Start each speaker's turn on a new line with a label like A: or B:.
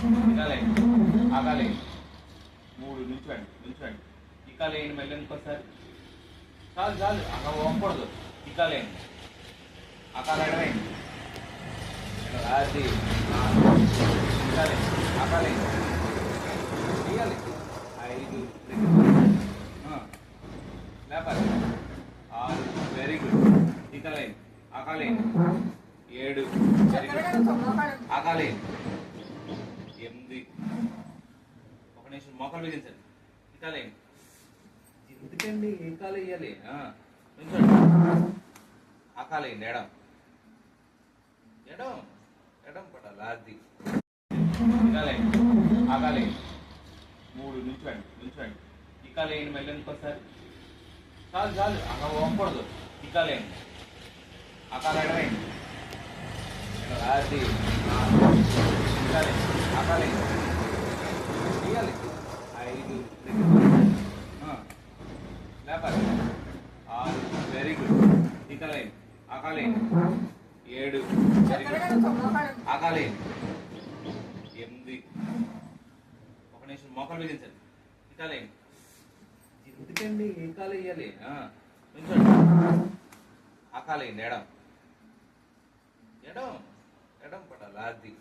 A: ఇకాలేండి ఆగాలేండి 3 నుంచోండి ఇకాలేండి మళ్ళీ ఇంకోసారి చాలు చాలు అక్కడ వంపకూడదు ఇకాలేండి అకాలేడమేండి అది ఇకాలేండి అకాలేండి తీయాలి 5 లేపాలి 6 వెరీ గుడ్ ఇకాలేండి అకాలేండి 7 వెరీ గుడ్ అకాలేండి 8 ఒక నిమిషం మోకాలు బిగించండి ఇకాలేండి ఎందుకండి ఏ కాలు వేయాలి అకాలేండి ఎడం ఎడం ఎడం పడాలి అది ఇకాలేండి అకాలేండి 3 నుంచోండి ఇకాలేండి మళ్ళీ ఇంకోసారి చాలు చాలు అక్కడ వంపకూడదు ఇకాలేండి అకాలేడమేండి అది ఇకాలేండి అకాలేండి తీయాలి 5 లేపాలి 6 వెరీ గుడ్ ఇకాలేండి అకాలేండి 7 వెరీ గుడ్ అకాలేండి 8 ఒక నిమిషం మోకాలు బిగించండి ఇకాలేండి ఎందుకండి ఏ కాలు వేయాలి అకాలేండి ఎడం ఎడం ఎడం పడాలి అది